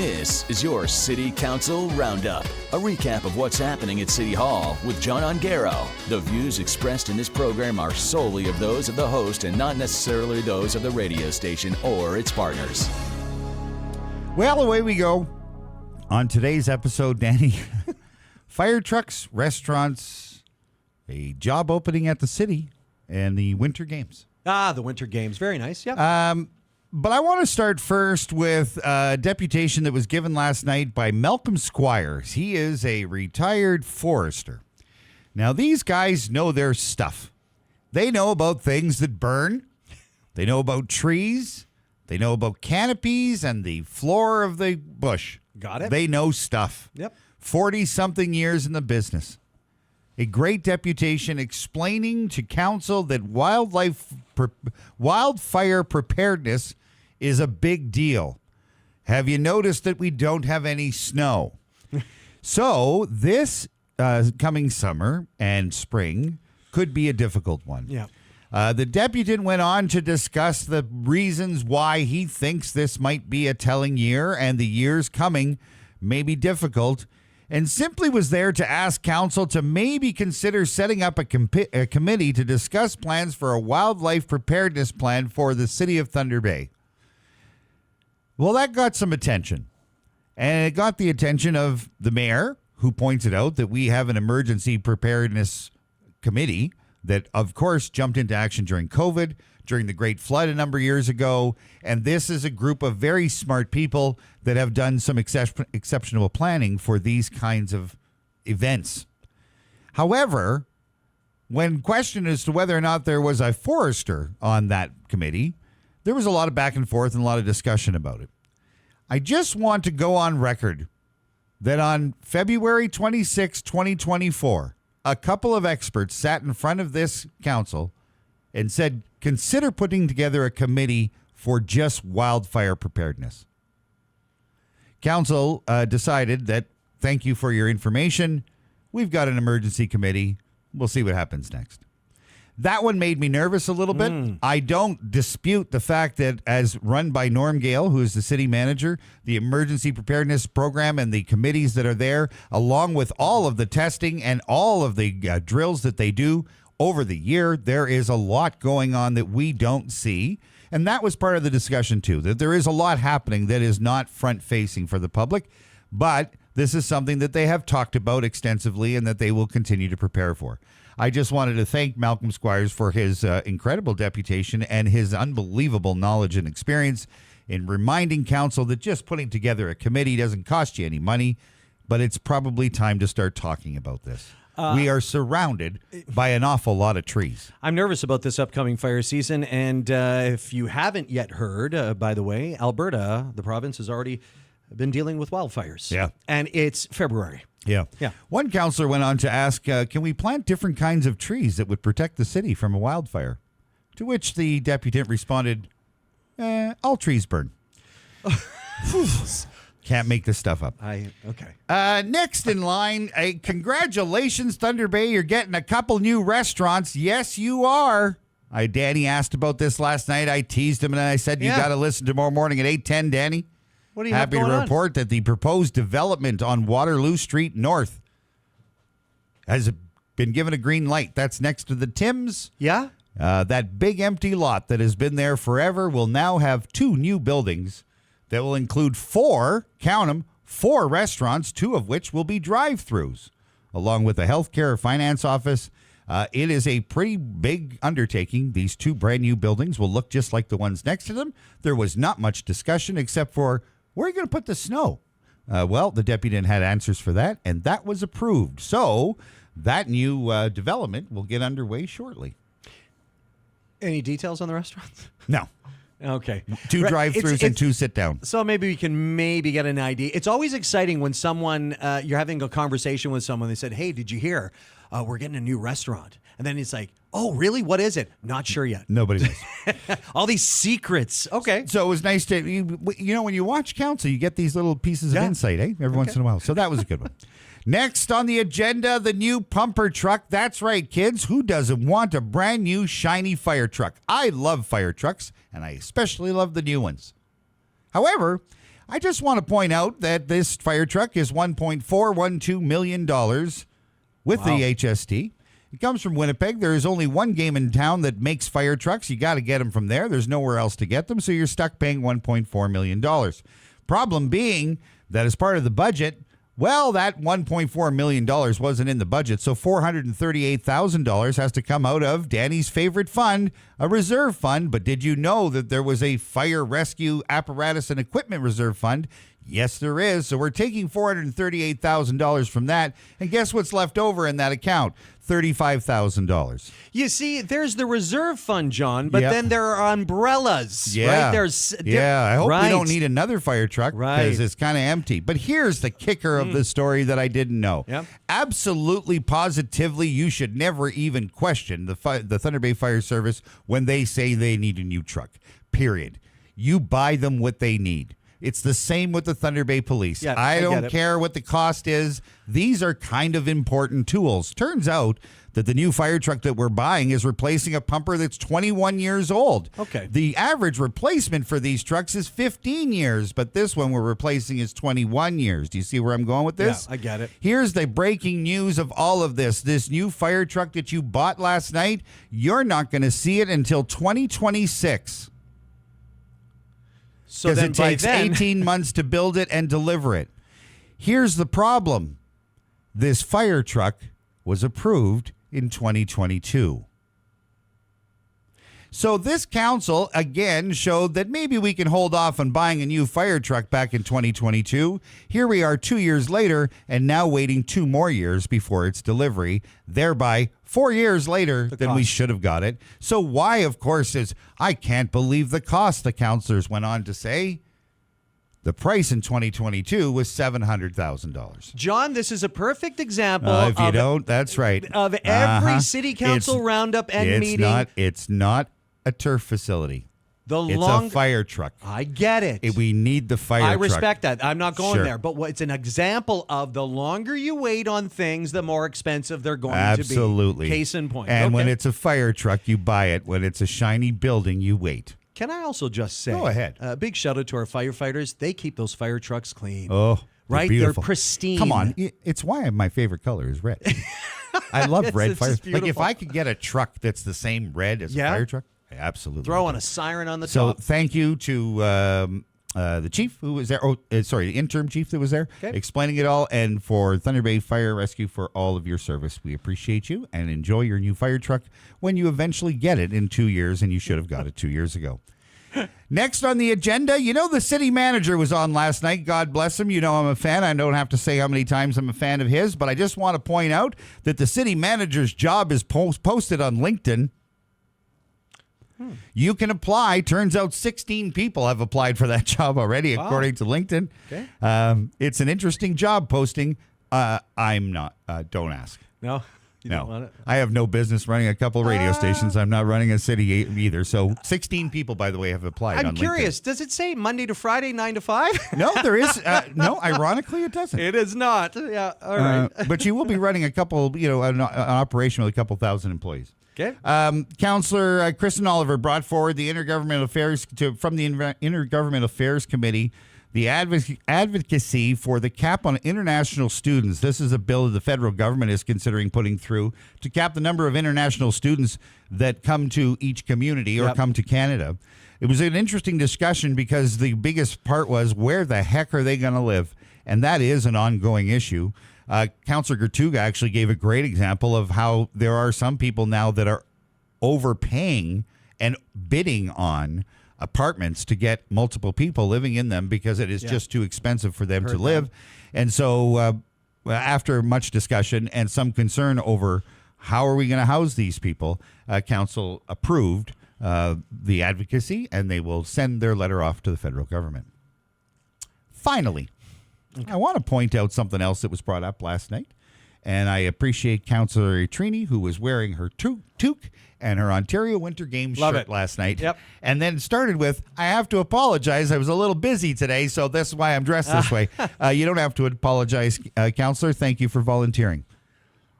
This is your City Council Roundup, a recap of what's happening at City Hall with John Ongaro. The views expressed in this program are solely of those of the host and not necessarily those of the radio station or its partners. Well, away we go. On today's episode, Danny, fire trucks, restaurants, a job opening at the city, and the Winter Games. The Winter Games. Very nice. Yeah. But I want to start first with a deputation that was given last night by Malcolm Squires. He is a retired forester. Now, these guys know their stuff. They know about things that burn. They know about trees. They know about canopies and the floor of the bush. Got it. They know stuff. Yep. 40-something years in the business. A great deputation explaining to council that wildfire preparedness is a big deal. Have you noticed that we don't have any snow? So this coming summer and spring could be a difficult one. Yeah. The deputant went on to discuss the reasons why he thinks this might be a telling year and the years coming may be difficult, and simply was there to ask council to maybe consider setting up a committee to discuss plans for a wildlife preparedness plan for the city of Thunder Bay. Well, that got some attention, and it got the attention of the mayor, who pointed out that we have an emergency preparedness committee that, of course, jumped into action during COVID, during the Great Flood a number of years ago. And this is a group of very smart people that have done some exceptional planning for these kinds of events. However, when questioned as to whether or not there was a forester on that committee, there was a lot of back and forth and a lot of discussion about it. I just want to go on record that on February 26, 2024, a couple of experts sat in front of this council and said, consider putting together a committee for just wildfire preparedness. Council decided that, thank you for your information. We've got an emergency committee. We'll see what happens next. That one made me nervous a little bit. I don't dispute the fact that, as run by Norm Gale, who is the city manager, the emergency preparedness program and the committees that are there, along with all of the testing and all of the drills that they do over the year, there is a lot going on that we don't see. And that was part of the discussion, too, that there is a lot happening that is not front-facing for the public. But this is something that they have talked about extensively and that they will continue to prepare for. I just wanted to thank Malcolm Squires for his incredible deputation and his unbelievable knowledge and experience in reminding council that just putting together a committee doesn't cost you any money, but it's probably time to start talking about this. We are surrounded by an awful lot of trees. I'm nervous about this upcoming fire season, and if you haven't yet heard, by the way, Alberta, the province, has already been dealing with wildfires. Yeah. And it's February. Yeah. One councillor went on to ask, can we plant different kinds of trees that would protect the city from a wildfire? To which the deputant responded, all trees burn. Can't make this stuff up. Okay. Next in line, congratulations, Thunder Bay. You're getting a couple new restaurants. Yes, you are. Danny asked about this last night. I teased him and I said, you got to listen tomorrow morning at 8:10, Danny. What do you Happy have going to report that the proposed development on Waterloo Street North has been given a green light. That's next to the Tims. Yeah? That big empty lot that has been there forever will now have 2 new buildings that will include 4, count them, 4 restaurants, 2 of which will be drive-thrus, along with a healthcare finance office. It is a pretty big undertaking. These 2 brand new buildings will look just like the ones next to them. There was not much discussion except for, where are you going to put the snow? Well, the deputy had answers for that, and that was approved. So that new development will get underway shortly. Any details on the restaurants? No. Okay. 2 drive-thrus and 2 sit-down. So maybe we can get an idea. It's always exciting when someone, you're having a conversation with someone, they said, hey, did you hear? We're getting a new restaurant. And then it's like, oh, really? What is it? Not sure yet. Nobody knows. All these secrets. Okay. So it was nice to, when you watch council, you get these little pieces of insight, every once in a while. So that was a good one. Next on the agenda, the new pumper truck. That's right, kids. Who doesn't want a brand new shiny fire truck? I love fire trucks, and I especially love the new ones. However, I just want to point out that this fire truck is $1.412 million with the HST. It comes from Winnipeg. There is only one game in town that makes fire trucks. You got to get them from there. There's nowhere else to get them, so you're stuck paying $1.4 million. Problem being that as part of the budget, well, that $1.4 million wasn't in the budget, so $438,000 has to come out of Danny's favorite fund, a reserve fund. But did you know that there was a fire rescue apparatus and equipment reserve fund? Yes, there is. So we're taking $438,000 from that. And guess what's left over in that account? $35,000. You see, there's the reserve fund, John, but Yep. then there are umbrellas, Yeah. right? There's I hope right. we don't need another fire truck because Right. it's kind of empty. But here's the kicker of the story that I didn't know. Yep. Absolutely, positively, you should never even question the Thunder Bay Fire Service when they say they need a new truck, period. You buy them what they need. It's the same with the Thunder Bay Police. Yeah, I I don't get it. care what the cost is. These are kind of important tools. Turns out that the new fire truck that we're buying is replacing a pumper that's 21 years old. Okay. The average replacement for these trucks is 15 years, but this one we're replacing is 21 years. Do you see where I'm going with this? Yeah, I get it. Here's the breaking news of all of this. This new fire truck that you bought last night, you're not going to see it until 2026. So Because then it by takes then, 18 months to build it and deliver it. Here's the problem. This fire truck was approved in 2022. So this council, again, showed that maybe we can hold off on buying a new fire truck back in 2022. Here we are 2 years later and now waiting 2 more years before its delivery, thereby 4 years later than we cost. should have got it. So why, of course, is I can't believe the cost, the councilors went on to say. The price in 2022 was $700,000. John, this is a perfect example If you of, don't, that's right. of every Uh-huh. city council It's- roundup and meeting. It's not a turf facility. The It's long, a fire truck. I get it. We need the fire I truck. respect that. I'm not going Sure. there, but it's an example of the longer you wait on things, the more expensive they're going Absolutely. to be. Case in point. And when Okay. it's a fire truck, you buy it. When it's a shiny building, you wait. Can I also just say, Go ahead. Big shout out to our firefighters. They keep those fire trucks clean. Oh, right? beautiful. They're pristine. Come on. It's why my favorite color is red. I love red it's fire. just Like if beautiful. I could get a truck that's the same red as Yeah. a fire truck, I absolutely Throw would. on a siren on the So top. thank you to the chief who was there. The interim chief that was there Okay. explaining it all. And for Thunder Bay Fire Rescue for all of your service. We appreciate you and enjoy your new fire truck when you eventually get it in 2 years. And you should have got it 2 years ago. Next on the agenda, the city manager was on last night. God bless him. I'm a fan. I don't have to say how many times I'm a fan of his, but I just want to point out that the city manager's job is posted on LinkedIn. You can apply. Turns out 16 people have applied for that job already, according to LinkedIn. Okay. It's an interesting job posting. I'm not. Don't ask. No? You No, don't want it? I have no business running a couple radio stations. I'm not running a city either. So 16 people, by the way, have applied on I'm LinkedIn. curious. Does it say Monday to Friday, 9 to 5? No, there is. No, ironically, it doesn't. It is not. Yeah. All right. But you will be running a couple, an operation with a couple thousand employees. Okay. Councillor Kristen Oliver brought forward the Intergovernmental Affairs from the Intergovernmental Affairs Committee the advocacy for the cap on international students. This is a bill that the federal government is considering putting through to cap the number of international students that come to each community or come to Canada. It was an interesting discussion because the biggest part was where the heck are they going to live? And that is an ongoing issue. Councillor Gertuga actually gave a great example of how there are some people now that are overpaying and bidding on apartments to get multiple people living in them because it is just too expensive for them to live. And so after much discussion and some concern over how are we going to house these people, council approved the advocacy and they will send their letter off to the federal government. Finally, I want to point out something else that was brought up last night. And I appreciate Councillor Trini, who was wearing her toque and her Ontario Winter Games shirt last night. Yep. And then started with, I have to apologize. I was a little busy today, so that's why I'm dressed this way. You don't have to apologize, Councillor. Thank you for volunteering.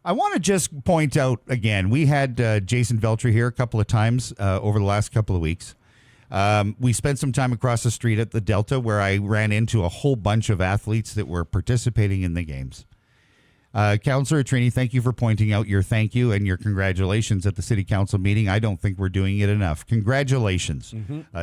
I want to just point out again, we had Jason Veltri here a couple of times over the last couple of weeks. We spent some time across the street at the Delta where I ran into a whole bunch of athletes that were participating in the games. Councillor Trini, thank you for pointing out your thank you and your congratulations at the City Council meeting. I don't think we're doing it enough. Congratulations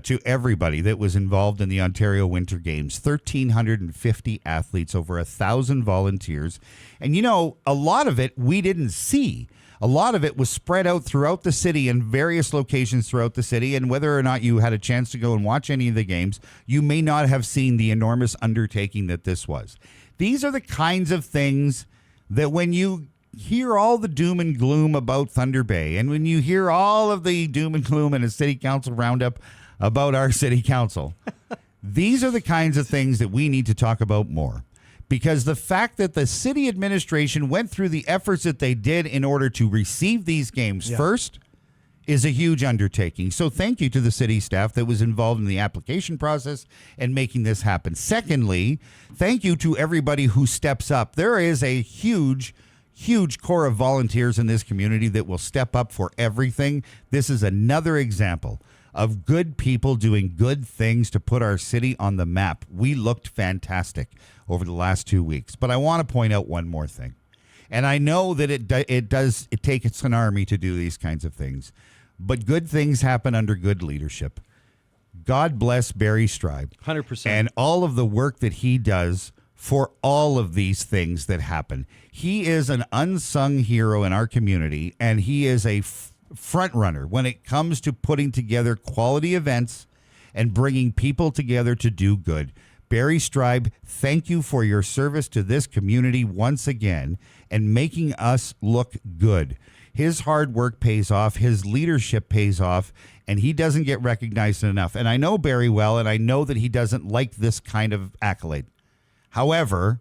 to everybody that was involved in the Ontario Winter Games. 1,350 athletes, over 1,000 volunteers. And, a lot of it we didn't see. A lot of it was spread out throughout the city in various locations throughout the city. And whether or not you had a chance to go and watch any of the games, you may not have seen the enormous undertaking that this was. These are the kinds of things that when you hear all the doom and gloom about Thunder Bay, and when you hear all of the doom and gloom in a city council roundup about our city council, these are the kinds of things that we need to talk about more. Because the fact that the city administration went through the efforts that they did in order to receive these games first is a huge undertaking. So thank you to the city staff that was involved in the application process and making this happen. Secondly, thank you to everybody who steps up. There is a huge core of volunteers in this community that will step up for everything. This is another example of good people doing good things to put our city on the map. We looked fantastic over the last 2 weeks. But I want to point out one more thing. And I know that it takes an army to do these kinds of things. But good things happen under good leadership. God bless Barry Stribe. 100%. And all of the work that he does for all of these things that happen. He is an unsung hero in our community, and he is a front runner when it comes to putting together quality events and bringing people together to do good. Barry Stribe, thank you for your service to this community once again and making us look good. His hard work pays off, his leadership pays off, and he doesn't get recognized enough. And I know Barry well, and I know that he doesn't like this kind of accolade. However,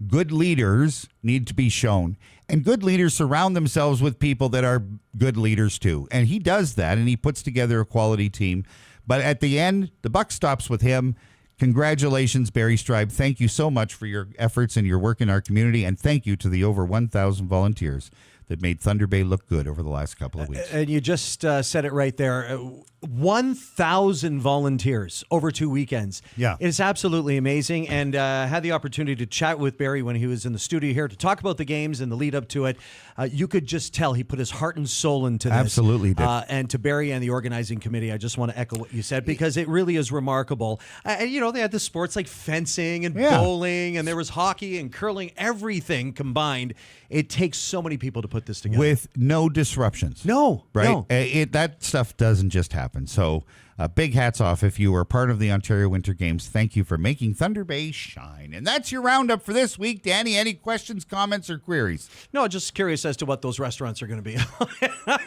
good leaders need to be shown, and good leaders surround themselves with people that are good leaders too. And he does that, and he puts together a quality team. But at the end, the buck stops with him. Congratulations, Barry Stribe. Thank you so much for your efforts and your work in our community, and thank you to the over 1,000 volunteers that made Thunder Bay look good over the last couple of weeks. And you just said it right there. 1,000 volunteers over 2 weekends. Yeah. It's absolutely amazing. And had the opportunity to chat with Barry when he was in the studio here to talk about the games and the lead up to it. You could just tell he put his heart and soul into this. Absolutely did. And to Barry and the organizing committee, I just want to echo what you said because it really is remarkable. And, they had the sports like fencing and bowling, and there was hockey and curling, everything combined. It takes so many people to put this together. With no disruptions. No. Right? No. That stuff doesn't just happen. So big hats off if you were part of the Ontario Winter Games. Thank you for making Thunder Bay shine. And that's your roundup for this week. Danny, any questions, comments, or queries? No, just curious as to what those restaurants are going to be.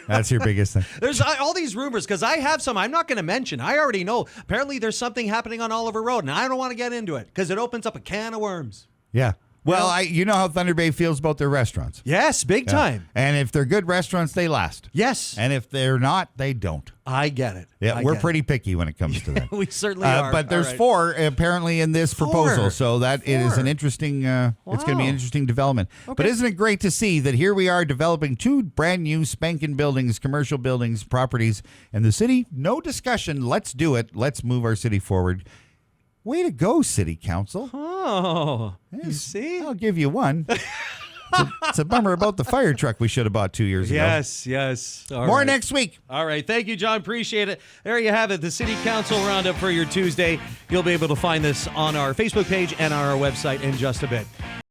That's your biggest thing. There's all these rumors because I have some I'm not going to mention. I already know. Apparently there's something happening on Oliver Road, and I don't want to get into it because it opens up a can of worms. Yeah. Well, you know how Thunder Bay feels about their restaurants. Yes, big time. And if they're good restaurants, they last. Yes. And if they're not, they don't. I get it. Yeah, we're pretty picky when it comes to that. We certainly are. But there's four apparently in this proposal, so that it is an interesting. It's going to be an interesting development. Okay. But isn't it great to see that here we are developing two brand new spanking buildings, commercial buildings, properties in the city? No discussion. Let's do it. Let's move our city forward. Way to go, City Council. Oh, you see? I'll give you one. It's a bummer about the fire truck we should have bought 2 years ago. Yes. More next week. All right. Thank you, John. Appreciate it. There you have it. The City Council Roundup for your Tuesday. You'll be able to find this on our Facebook page and on our website in just a bit.